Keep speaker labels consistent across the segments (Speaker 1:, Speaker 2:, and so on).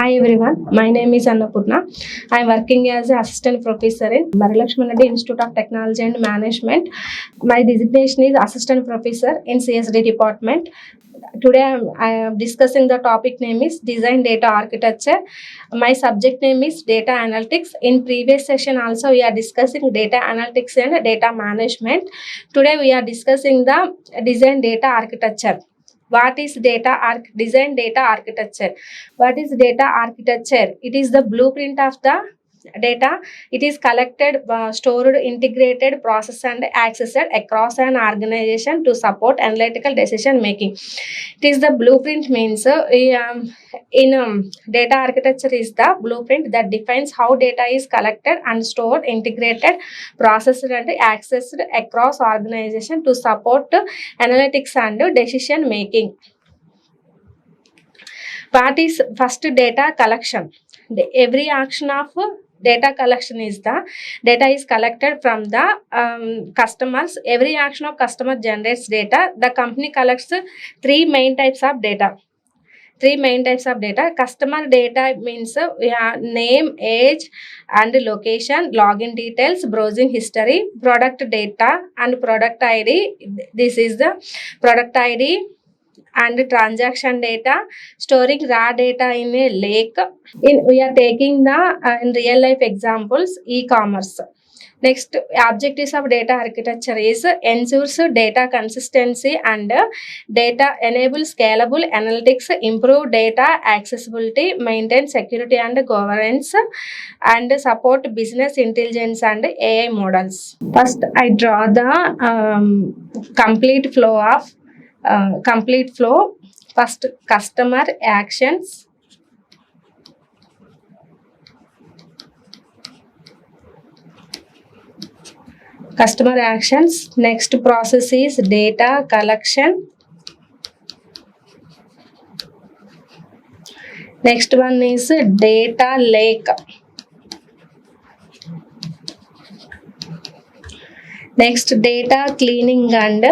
Speaker 1: Hi everyone, my name is Annapurna. I am working as an assistant professor in Marri Institute of Technology and Management. My designation is assistant professor in CSD department. Today I am discussing the topic name is design data architecture. My subject name is data analytics. In previous session also we are discussing data analytics and data management. Today we are discussing the design data architecture. What is design data architecture? What is data architecture? It is the blueprint of the data. It is collected, stored, integrated, processed and accessed across an organization to support analytical decision making. It is the blueprint means in data architecture is the blueprint that defines how data is collected and stored, integrated, processed and accessed across organization to support analytics and decision making. What is first data collection? Every action of data collection is the data is collected from the customers. Every action of customer generates data. The company collects three main types of data. Customer data means name, age and location, login details, browsing history. Product data and product ID. This is the product ID and transaction data. Storing raw data in a lake. We are taking the in real life examples, e-commerce. Next, objectives of data architecture is ensures data consistency and data enable scalable analytics, improve data accessibility, maintain security and governance, and support business intelligence and AI models. First, I draw the complete flow. First, customer actions. Next process is data collection. Next one is data lake. Next, data cleaning and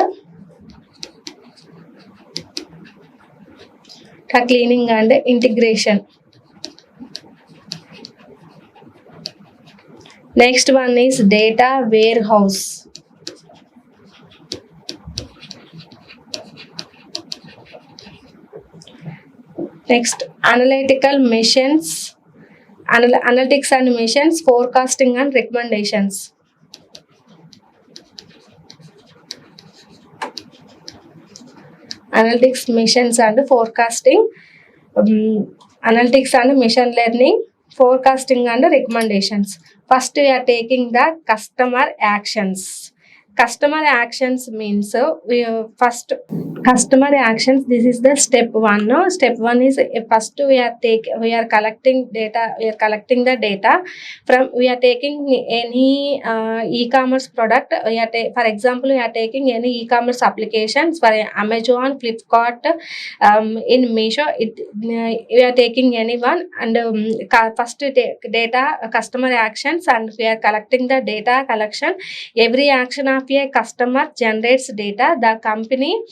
Speaker 1: integration. Next one is data warehouse. Next, analytical missions, analytics and missions, forecasting and recommendations. Analytics, missions and forecasting, analytics and machine learning, forecasting and recommendations. First, we are taking the customer actions. Customer actions means first customer actions. This is the step one. No? Step one is first we are collecting data. We are collecting the data from. We are taking any e-commerce product. For example, we are taking any e-commerce applications for Amazon, Flipkart, in Meesho. We are taking anyone and first data customer actions and we are collecting the data collection. Every action of a customer generates data. The company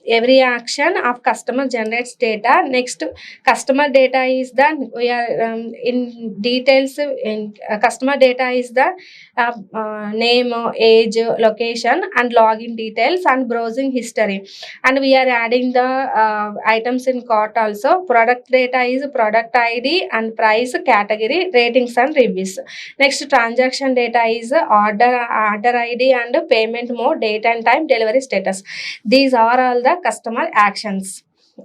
Speaker 1: every action of customer generates data. Next, customer data is the we are in details. In customer data is the name, age, location and login details and browsing history. And we are adding the items in cart also. Product data is product ID and price, category, ratings and reviews. Next, transaction data is order ID and payment mode, date and time, delivery status. These are all the customer actions.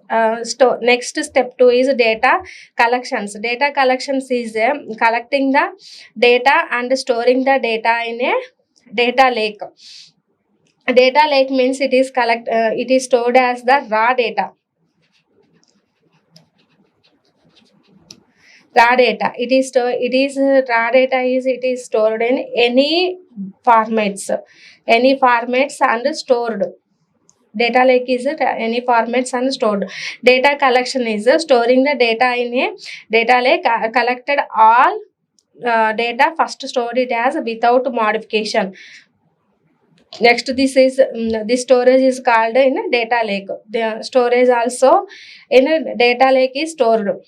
Speaker 1: Next, step 2 is data collections. Data collections is collecting the data and storing the data in a data lake. Data lake means it is stored as the raw data. Raw data. It is stored in any formats and stored. Data lake is any formats and stored. Data collection is storing the data in a data lake. Collected all data, first stored it as without modification. Next, this storage is called in a data lake. The storage also in a data lake is stored.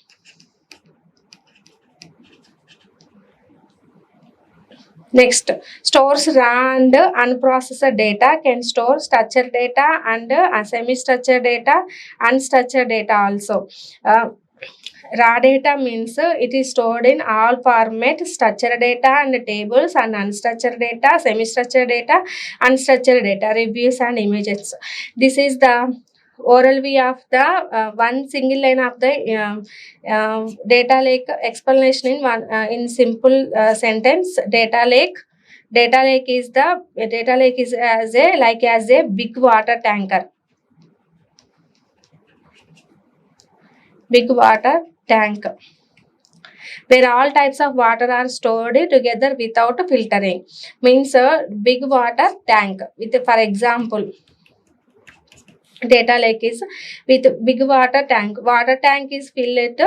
Speaker 1: Next, stores raw and unprocessed data can store structured data and semi-structured data, unstructured data also. Raw data means it is stored in all format, structured data and tables, and unstructured data, semi-structured data, unstructured data, reviews and images. This is the oral view of the one single line of the data lake explanation in one in simple sentence. Data lake is as a big water tanker. Big water tank where all types of water are stored together without filtering. Means a big water tank with, for example, data lake is with big water tank. Water tank is filled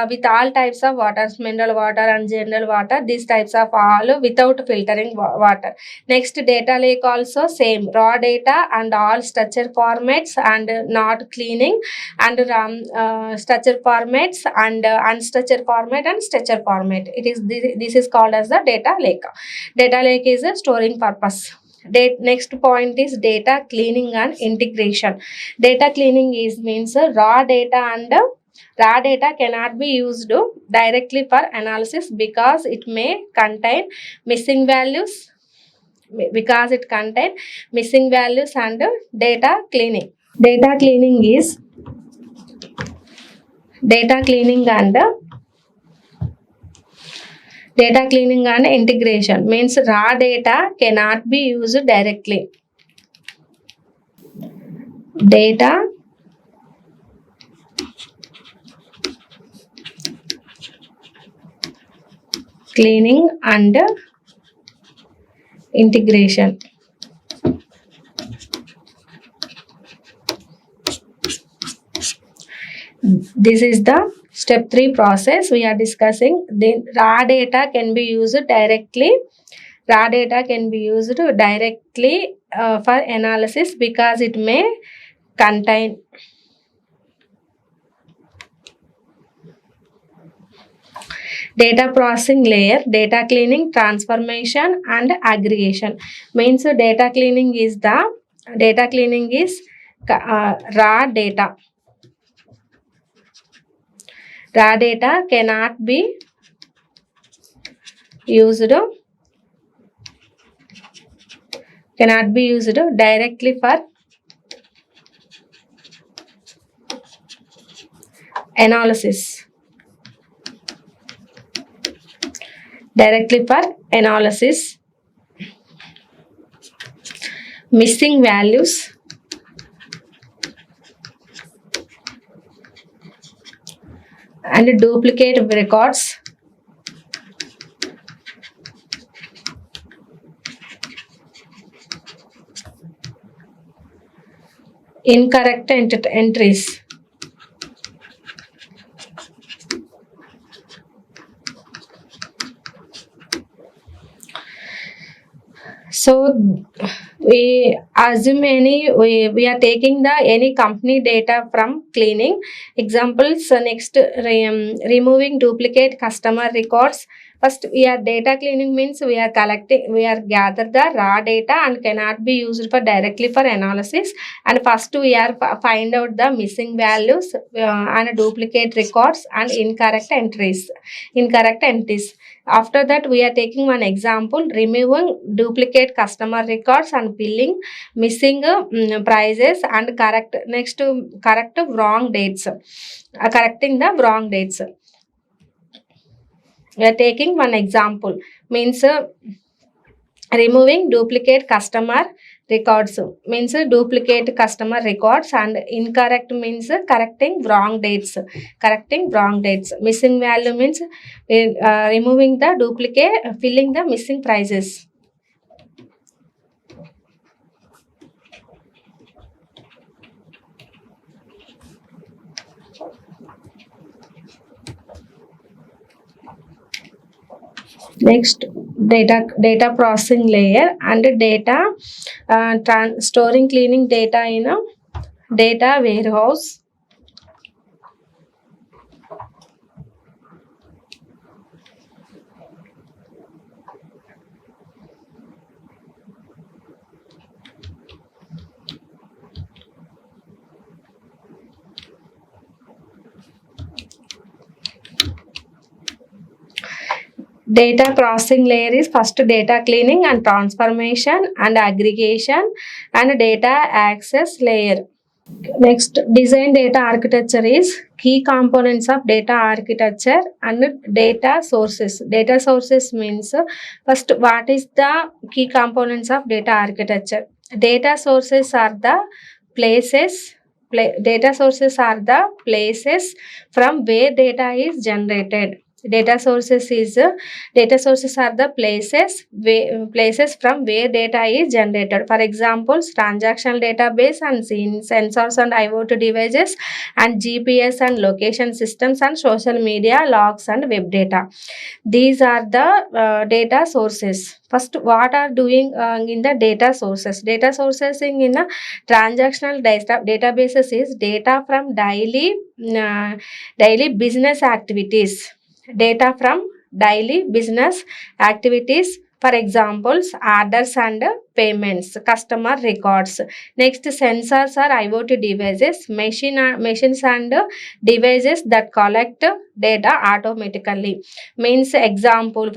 Speaker 1: with all types of waters, mineral water and general water, these types of all without filtering water. Next, data lake also same, raw data and all structure formats and not cleaning, and structure formats and unstructured format and structure format. This is called as the data lake. Data lake is a storing purpose. Next point is data cleaning and integration. Data cleaning means raw data cannot be used directly for analysis because it may contain missing values and data cleaning. Data cleaning is data cleaning and data cleaning and integration means raw data cannot be used directly. Data cleaning and integration. This is the step 3 process we are discussing. The raw data can be used directly. Raw data can be used directly for analysis because it may contain data processing layer, data cleaning, transformation and aggregation. Means data cleaning is raw data. Raw data cannot be used directly for analysis. Missing values and duplicate records, incorrect entries. So we assume we are taking any company data from cleaning. Examples, next, removing duplicate customer records. First, we are data cleaning means we are gather the raw data and cannot be used directly for analysis. And first we are find out the missing values and duplicate records and incorrect entries. After that, we are taking one example, removing duplicate customer records and billing, missing prices and correct wrong dates. Correcting the wrong dates. We are taking one example, means removing duplicate customer records means duplicate customer records, and incorrect means correcting wrong dates. Missing value means removing the duplicate, filling the missing prices. Next, data processing layer, and data storing cleaning data in a data warehouse. Data processing layer is first data cleaning and transformation and aggregation and data access layer. Next, design data architecture is key components of data architecture and data sources. Data sources means first what is the key components of data architecture. Data sources are the places data sources are the places from where data is generated. Data sources are the places from where data is generated. For example, transactional database and sensors and IoT devices and GPS and location systems and social media logs and web data. These are the data sources. First, what are doing in the data sources? Data sources in a transactional databases is data from daily business activities. Data from daily business activities, for examples, orders and payments, customer records. Next, sensors are IoT devices, machines and devices that collect data automatically. Means for example,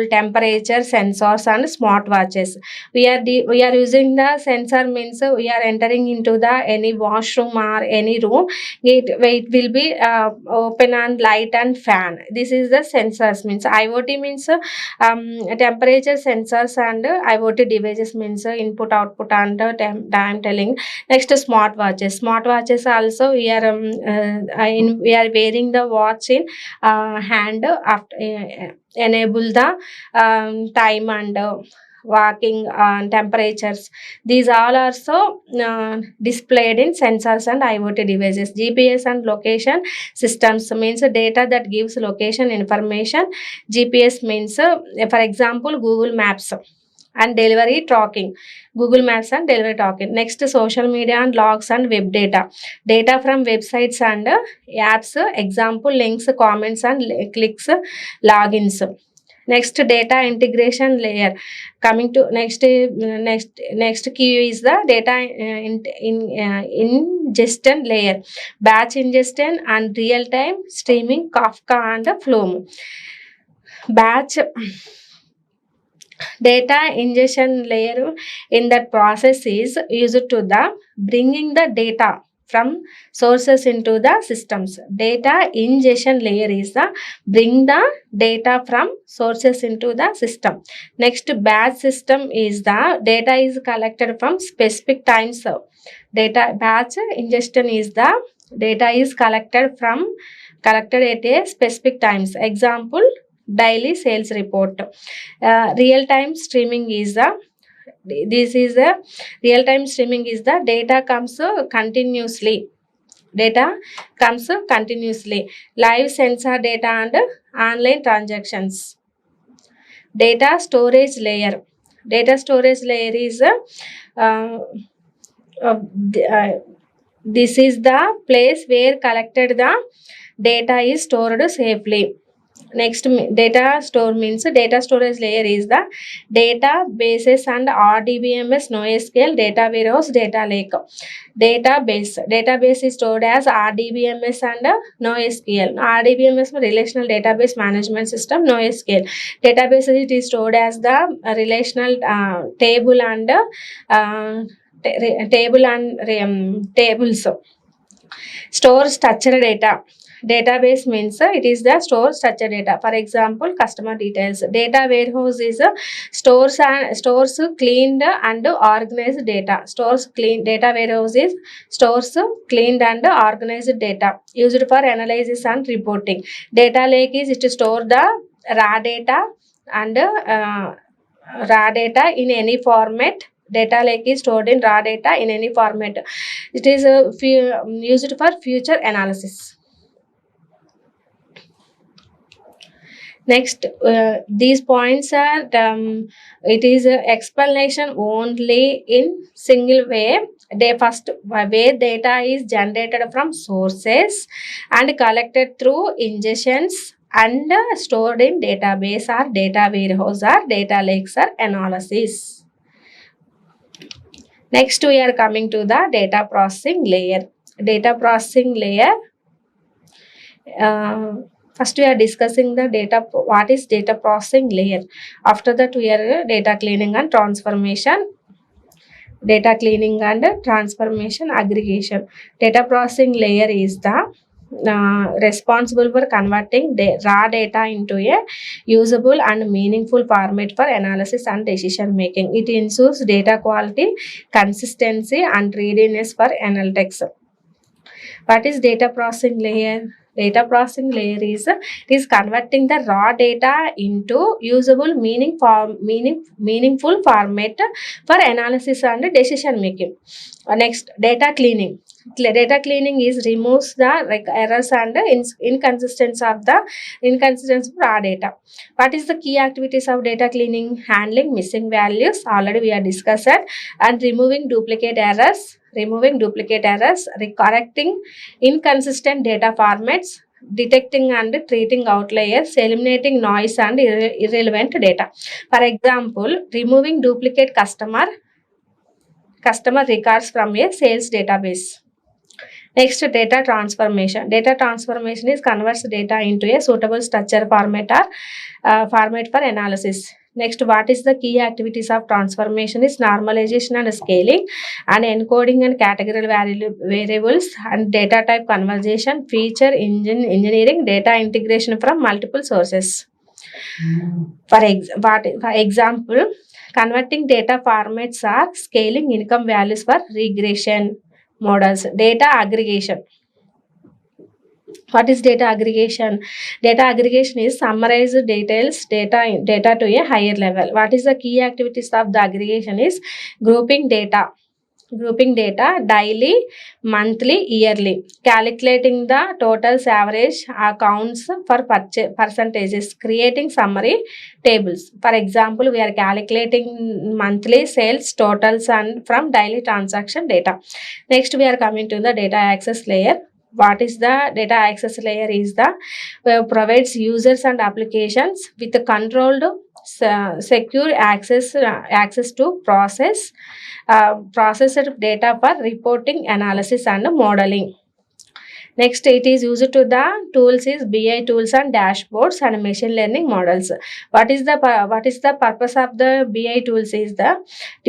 Speaker 1: temperature sensors and smartwatches. We are using the sensor, means we are entering into the any washroom or any room. It will be open and light and fan. This is the sensors. Means IoT means temperature sensors and IoT devices means input output and time telling. Next, smartwatches also we are wearing the watch in hand after enable the time and walking temperatures. These all are so displayed in sensors and IoT devices. GPS and location systems means data that gives location information. GPS means for example, Google Maps and delivery tracking. Google Maps and delivery tracking. Next, social media and logs and web data. Data from websites and apps. Example, links, comments and clicks, logins. Next, data integration layer. Coming to next key is the data ingestion layer. Batch ingestion and real time streaming, Kafka and Flume. Batch data ingestion layer in that process is used to the bringing the data from sources into the systems. Data ingestion layer is the bring the data from sources into the system. Next, batch system is the data is collected from specific times. Data batch ingestion is the data is collected at a specific times. Example, daily sales report. Real-time streaming is the real-time streaming is the data comes continuously. Live sensor data and online transactions. Data storage layer is this is the place where collected the data is stored safely. Next, data store means data storage layer is the databases and RDBMS, NoSQL, data warehouse, data lake. Database is stored as RDBMS and NoSQL. RDBMS relational database management system, NoSQL. Database it is stored as the relational table and tables. Store structured data. Database means it is the store structured data. For example, customer details. Data warehouse is stores cleaned and organized data. Data warehouse is stores cleaned and organized data used for analysis and reporting. Data lake is it to store the raw data and raw data in any format. Data lake is stored in raw data in any format. It is used for future analysis. Next, these points are it is a explanation only in single way. They first where data is generated from sources and collected through ingestions and stored in database or data warehouse or data lakes or analysis. Next, we are coming to the data processing layer. Data processing layer. Uh, First, we are discussing the data. What is data processing layer? After that, we are data cleaning and transformation. Data cleaning and transformation aggregation. Data processing layer is the responsible for converting raw data into a usable and meaningful format for analysis and decision making. It ensures data quality, consistency, and readiness for analytics. What is data processing layer? Data processing layer is converting the raw data into usable meaningful format for analysis and decision making. Next, data cleaning. Data cleaning is removes the errors and inconsistency of raw data. What is the key activities of data cleaning? Handling missing values, already we are discussed, and removing duplicate errors, correcting inconsistent data formats, detecting and treating outliers, eliminating noise and irrelevant data. For example, removing duplicate customer records from a sales database. Next, data transformation. Data transformation is converts data into a suitable structure format or format for analysis. Next, what is the key activities of transformation is normalization and scaling, and encoding and categorical variables, and data type conversion, feature engineering, data integration from multiple sources. For example, converting data formats are scaling income values for regression models. Data aggregation. What is data aggregation? Data aggregation is summarized data to a higher level. What is the key activities of the aggregation is grouping data daily, monthly, yearly, calculating the totals, average, accounts for percentages, creating summary tables. For example, we are calculating monthly sales totals and from daily transaction data. Next, we are coming to the data access layer. What is the data access layer? Is the provides users and applications with a controlled secure access to processed data for reporting, analysis and modeling. Next, it is used to the tools is BI tools and dashboards and machine learning models. What is the purpose of the BI tools? Is the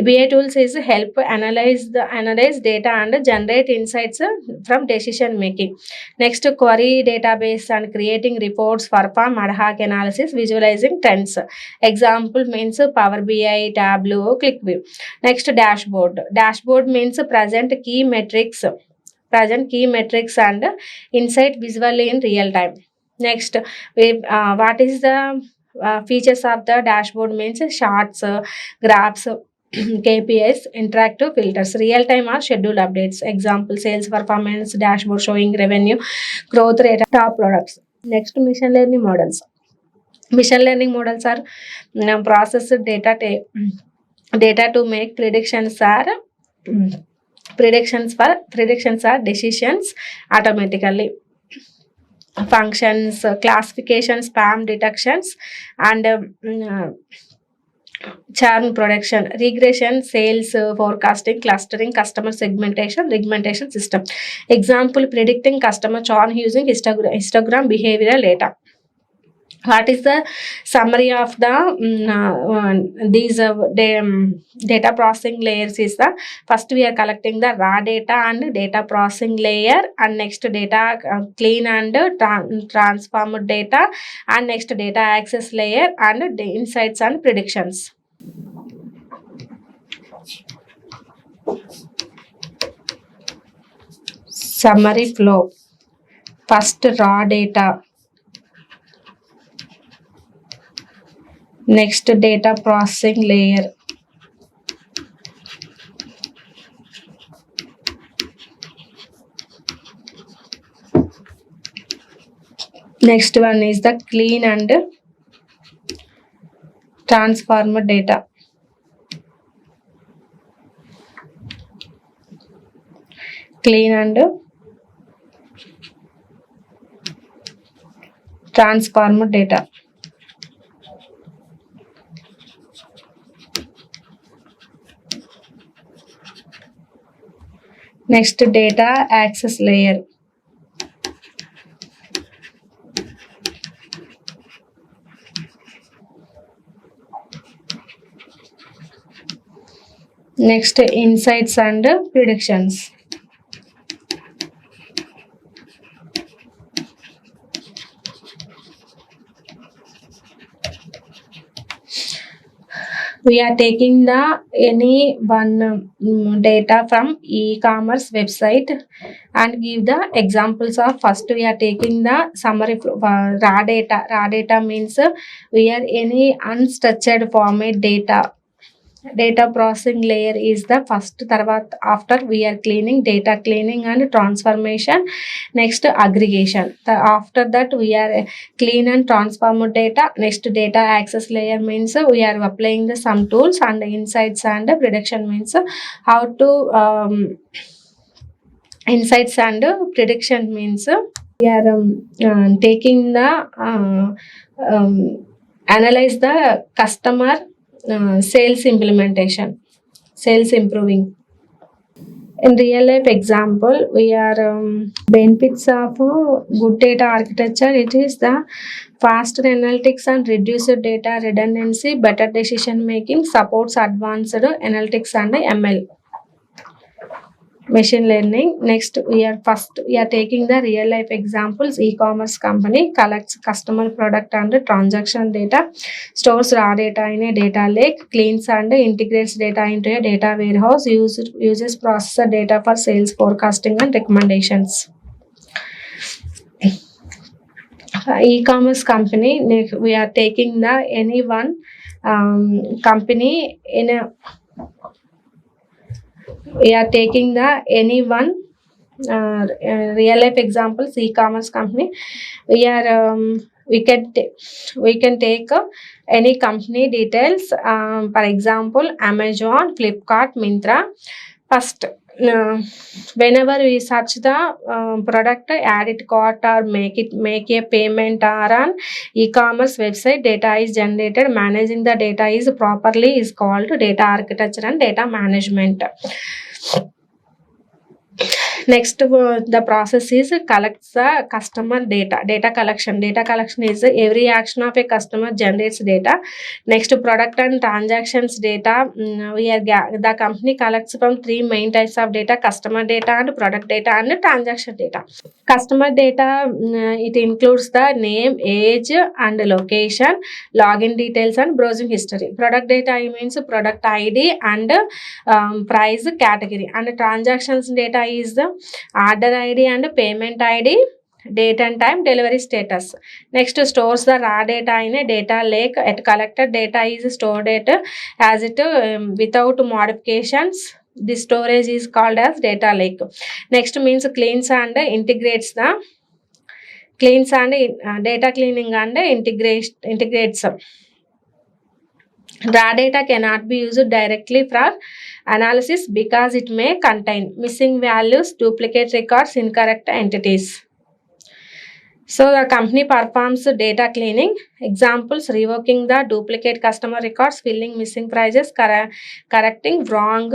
Speaker 1: BI tools is help analyze data and generate insights from decision making. Next, query database and creating reports, perform ad hoc analysis, visualizing trends. Example means Power BI, Tableau, ClickView. Next, dashboard. Dashboard means present key metrics and insight visually in real time. Next, what is the features of the dashboard means charts, graphs, KPIs, interactive filters, real time or schedule updates. Example, sales performance dashboard showing revenue growth rate of top products. Next, machine learning models. Machine learning models are processed data to make predictions are decisions automatically. Functions, classifications, spam detections, and churn prediction, regression, sales forecasting, clustering, customer segmentation system. Example, predicting customer churn using histogram behavioral data. What is the summary of the these data processing layers? Is the first we are collecting the raw data and data processing layer, and next data clean and transform data, and next data access layer and the insights and predictions. Summary flow. First raw data, next data processing layer, next one is the clean and transformed data, clean and transformed data. Next, data access layer. Next, insights and predictions. We are taking the any one data from e-commerce website and give the examples of. First we are taking the summary raw data. Raw data means we are any unstructured format data. Data processing layer is the first. Tarvat after we are cleaning, data cleaning and transformation. Next, aggregation. After that we are clean and transform data. Next, data access layer means we are applying the some tools, and insights and prediction means how to insights and prediction means we are taking the analyze the customer sales implementation, sales improving. In real life example, we are benefits of good data architecture. It is the faster analytics and reduced data redundancy, better decision making, supports advanced analytics and ML. Machine learning. Next, we are taking the real life examples. E-commerce company collects customer product and transaction data, stores raw data in a data lake, cleans and integrates data into a data warehouse, uses processor data for sales forecasting and recommendations. E-commerce company, we are taking the any one company in a, we are taking the any one real life examples. E-commerce company, we are we can take any company details, for example Amazon, Flipkart, Myntra. First, whenever we search the product, add it cart or make a payment or on e-commerce website, data is generated. Managing the data is properly is called data architecture and data management. Next, the process is collects the customer data. Data collection. Data collection is every action of a customer generates data. Next, product and transactions data. The company collects from three main types of data: customer data and product data and transaction data. Customer data, it includes the name, age and location, login details and browsing history. Product data means product ID and price category. And transactions data is the order ID and payment ID, date and time, delivery status. Next, stores the raw data in a data lake. At collected data is stored as it without modifications. The storage is called as data lake. Next means cleans and integrates the data cleaning and integrates. Raw data cannot be used directly for analysis because it may contain missing values, duplicate records, incorrect entities. So the company performs data cleaning. Examples: revoking the duplicate customer records, filling missing prices, correcting wrong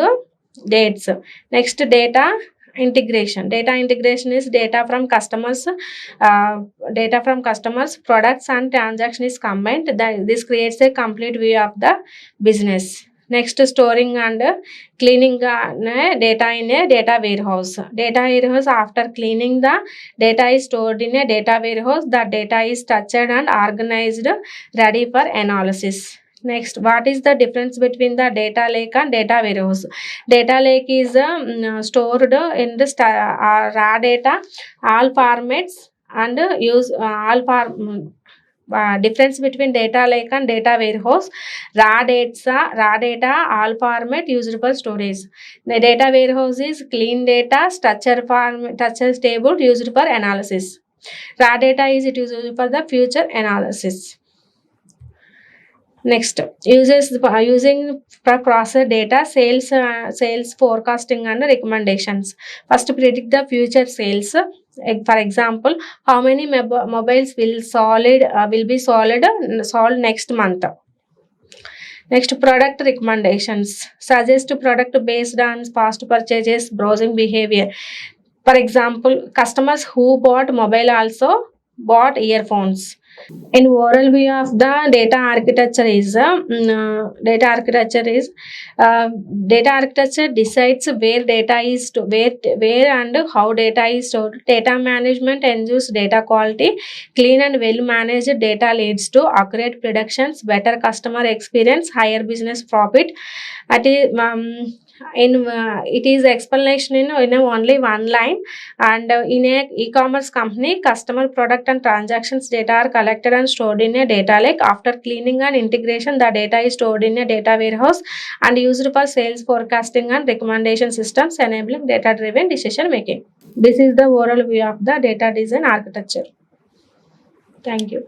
Speaker 1: dates. Next, data integration. Data integration is data from customers products and transaction is combined. This creates a complete view of the business. Next, storing and cleaning data in a data warehouse. Data warehouse, after cleaning the data is stored in a data warehouse. The data is structured and organized, ready for analysis. Next, what is the difference between the data lake and data warehouse? Data lake is stored in the raw data, all formats, and use difference between data lake and data warehouse. Raw data, all format used for storage. The data warehouse is clean data, structure table used for analysis. Raw data is it used for the future analysis. Next, using for process data, sales forecasting and recommendations. First, predict the future sales. For example, how many mobiles will be sold next month. Next, product recommendations. Suggest product based on past purchases, browsing behavior. For example, customers who bought mobile also bought earphones. In oral view of the uh, data architecture decides where data is to where and how data is stored. Data management ensures data quality. Clean and well managed data leads to accurate predictions, better customer experience, higher business profit. At it is explanation in only one line. And in a e-commerce company, customer, product and transactions data are collected and stored in a data lake. After cleaning and integration, the data is stored in a data warehouse and used for sales forecasting and recommendation systems, enabling data driven decision making. This is the overall view of the data design architecture. Thank you.